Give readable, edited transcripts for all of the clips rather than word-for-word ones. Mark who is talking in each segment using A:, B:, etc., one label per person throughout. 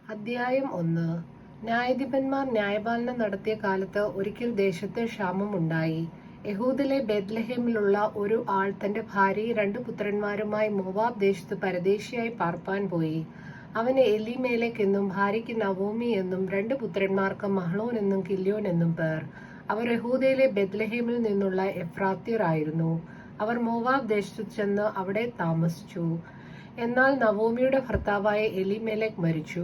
A: അധ്യായം 1. ന്യായാധിപന്മാർ ന്യായപാലനം നടത്തിയ കാലത്ത് ഒരിക്കൽ ദേശത്ത് ക്ഷാമമുണ്ടായി. യഹൂദിലെ ബേത്ലഹേമിലുള്ള ഒരു ആൾ തന്റെ ഭാര്യയും 2 പുത്രന്മാരുമായി മോവാബ് ദേശത്ത് പരദേശിയായി പാർപ്പാൻ പോയി. അവന് എലീമേലെക്ക് എന്നും ഭാര്യയ്ക്ക് നവോമി എന്നും 2 പുത്രന്മാർക്ക് മഹ്ലോൻ എന്നും കില്യോൻ എന്നും പേർ. അവർ യഹൂദയിലെ ബേത്ലഹേമിൽ നിന്നുള്ള എഫ്രാത്യർ ആയിരുന്നു. അവർ മോവാബ് ദേശത്ത് ചെന്ന് അവിടെ താമസിച്ചു. എന്നാൽ നവോമിയുടെ ഭർത്താവായ എലീമേലെക്ക് മരിച്ചു.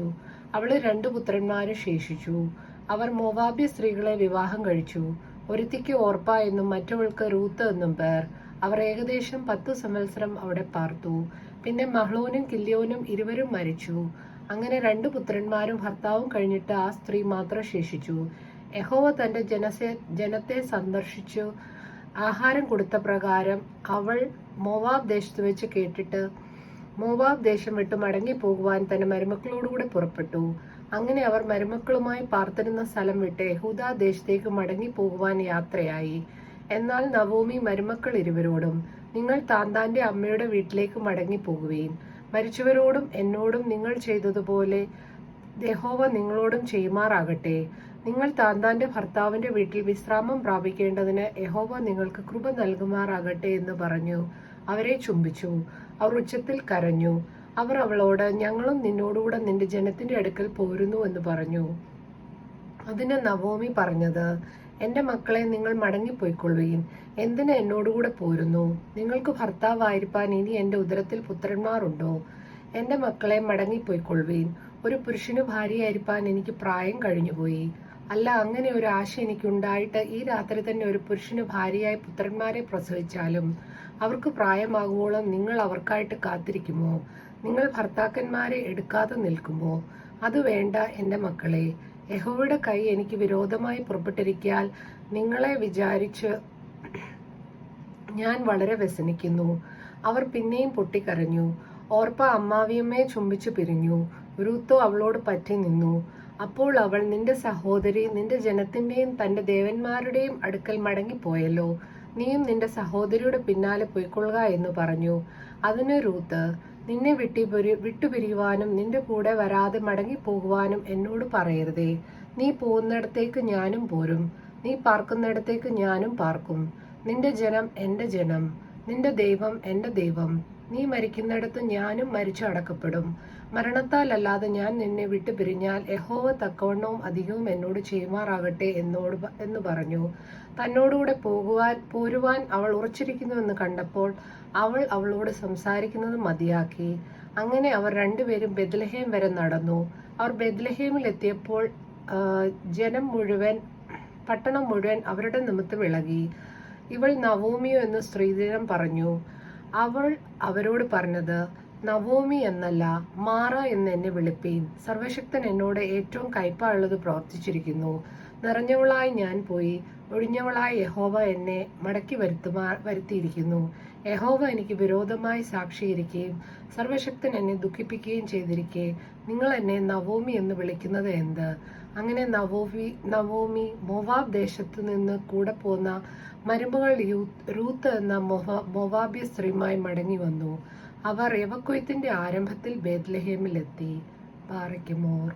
A: അവള് 2 പുത്രന്മാരും ശേഷിച്ചു. അവർ മോവാബ്യ സ്ത്രീകളെ വിവാഹം കഴിച്ചു. ഒരുത്തിക്ക് ഓർപ്പ എന്നും മറ്റവൾക്ക് റൂത്ത് എന്നും പേർ. അവർ ഏകദേശം 10 സംവത്സരം അവിടെ പാർത്തു. പിന്നെ മഹ്ലോനും കില്യോനും ഇരുവരും മരിച്ചു. അങ്ങനെ 2 പുത്രന്മാരും ഭർത്താവും കഴിഞ്ഞിട്ട് ആ സ്ത്രീ മാത്രം ശേഷിച്ചു. യഹോവ തന്റെ ജനത്തെ സന്ദർശിച്ചു ആഹാരം കൊടുത്ത പ്രകാരം അവൾ മോവാബ് ദേശത്ത് വെച്ച് കേട്ടിട്ട് മോവാബ് ദേശം വിട്ട് മടങ്ങിപ്പോകുവാൻ തന്റെ മരുമക്കളോടുകൂടെ പുറപ്പെട്ടു. അങ്ങനെ അവർ മരുമക്കളുമായി പാർത്തിരുന്ന സ്ഥലം വിട്ട് യഹൂദാ ദേശത്തേക്ക് മടങ്ങിപ്പോകുവാൻ യാത്രയായി. എന്നാൽ നവോമി മരുമക്കൾ ഇരുവരോടും, നിങ്ങൾ താന്താന്റെ അമ്മയുടെ വീട്ടിലേക്ക് മടങ്ങിപ്പോകുവീൻ. മരിച്ചവരോടും എന്നോടും നിങ്ങൾ ചെയ്തതുപോലെ യഹോവ നിങ്ങളോടും ചെയ്യുമാറാകട്ടെ. നിങ്ങൾ താന്താന്റെ ഭർത്താവിന്റെ വീട്ടിൽ വിശ്രാമം പ്രാപിക്കേണ്ടതിന് യഹോവ നിങ്ങൾക്ക് കൃപ നൽകുമാറാകട്ടെ എന്ന് പറഞ്ഞു അവരെ ചുംബിച്ചു. അവർ ഉച്ചത്തിൽ കരഞ്ഞു. അവർ അവളോട്, ഞങ്ങളും നിന്നോടുകൂടെ നിന്റെ ജനത്തിന്റെ അടുക്കൽ പോരുന്നു എന്ന് പറഞ്ഞു. അതിന് നവോമി പറഞ്ഞത്, എന്റെ മക്കളെ, നിങ്ങൾ മടങ്ങിപ്പോയിക്കൊള്ളുവീൻ. എന്തിന് എന്നോടുകൂടെ പോരുന്നു? നിങ്ങൾക്ക് ഭർത്താവായിരിക്കാൻ ഇനി എന്റെ ഉദരത്തിൽ പുത്രന്മാരുണ്ടോ? എന്റെ മക്കളെ, മടങ്ങിപ്പോയിക്കൊള്ളുവീൻ. ഒരു പുരുഷന് ഭാര്യയായിരിക്കാൻ എനിക്ക് പ്രായം കഴിഞ്ഞുപോയി. അല്ല, അങ്ങനെ ഒരു ആശ എനിക്കുണ്ടായിട്ട് ഈ രാത്രി തന്നെ ഒരു പുരുഷന് ഭാര്യയായി പുത്രന്മാരെ പ്രസവിച്ചാലും അവർക്ക് പ്രായമാകുവോളം നിങ്ങൾ അവർക്കായിട്ട് കാത്തിരിക്കുമോ? നിങ്ങൾ ഭർത്താക്കന്മാരെ എടുക്കാതെ നിൽക്കുമോ? അത് വേണ്ട എന്റെ മക്കളെ. യഹോവയുടെ കൈ എനിക്ക് വിരോധമായി പുറപ്പെട്ടിരിക്കാൻ നിങ്ങളെ വിചാരിച്ച് ഞാൻ വളരെ വ്യസനിക്കുന്നു. അവർ പിന്നെയും പൊട്ടിക്കരഞ്ഞു. ഓർപ്പ അമ്മാവിയമ്മയെ ചുംബിച്ചു പിരിഞ്ഞു. രൂത്തോ അവളോട് പറ്റി നിന്നു. അപ്പോൾ അവൾ, നിന്റെ സഹോദരി നിന്റെ ജനത്തിന്റെയും തന്റെ ദേവന്മാരുടെയും അടുക്കൽ മടങ്ങിപ്പോയല്ലോ. നീയും നിന്റെ സഹോദരിയുടെ പിന്നാലെ പോയിക്കൊള്ളുക എന്ന് പറഞ്ഞു. അതിന് രൂത്ത്, നിന്നെ വിട്ടുപിരിയുവാനും നിന്റെ കൂടെ വരാതെ മടങ്ങിപ്പോകുവാനും എന്നോട് പറയരുതേ. നീ പോകുന്നിടത്തേക്ക് ഞാനും പോരും, നീ പാർക്കുന്നിടത്തേക്ക് ഞാനും പാർക്കും. നിന്റെ ജനം എന്റെ ജനം, നിന്റെ ദൈവം എന്റെ ദൈവം. നീ മരിക്കുന്നിടത്ത് ഞാനും മരിച്ചു അടക്കപ്പെടും. മരണത്താൽ അല്ലാതെ ഞാൻ നിന്നെ വിട്ടുപിരിഞ്ഞാൽ യഹോവ തക്കവണ്ണവും അധികവും എന്നോട് ചെയ്യുമാറാകട്ടെ എന്ന് പറഞ്ഞു. തന്നോടുകൂടെ പോരുവാൻ അവൾ ഉറച്ചിരിക്കുന്നുവെന്ന് കണ്ടപ്പോൾ അവൾ അവളോട് സംസാരിക്കുന്നത് മതിയാക്കി. അങ്ങനെ അവർ 2 പേരും ബേത്ലഹേം വരെ നടന്നു. അവർ ബേത്ലഹേമിൽ എത്തിയപ്പോൾ പട്ടണം മുഴുവൻ അവരുടെ നിമിത്തം ഇളകി. ഇവൾ നവോമിയോ എന്ന് സ്ത്രീജനം പറഞ്ഞു. അവൾ അവരോട് പറഞ്ഞത്, നവോമി എന്നല്ല, മാറ എന്ന് എന്നെ വിളിപ്പീൻ. സർവശക്തൻ എന്നോട് ഏറ്റവും കയ്പായുള്ളത് പ്രവർത്തിച്ചിരിക്കുന്നു. നിറഞ്ഞവളായി ഞാൻ പോയി, ഒഴിഞ്ഞവളായി യഹോവ എന്നെ മടക്കി വരുത്തിയിരിക്കുന്നു. യഹോവ എനിക്ക് വിരോധമായി സാക്ഷിയിരിക്കുകയും സർവശക്തൻ എന്നെ ദുഃഖിപ്പിക്കുകയും ചെയ്തിരിക്കെ നിങ്ങൾ എന്നെ നവോമി എന്ന് വിളിക്കുന്നത് എന്ത്? അങ്ങനെ നവോമി മോവാബ് ദേശത്ത് നിന്ന് കൂടെ പോന്ന മരുമകൾ രൂത്ത് എന്ന മോവാബ്യ സ്ത്രീയുമായി മടങ്ങി വന്നു. അവർ യവക്കൊയ്ത്തിന്റെ ആരംഭത്തിൽ ബേത്ലഹേമിൽ എത്തി. പാറയ്ക്കുമോർ.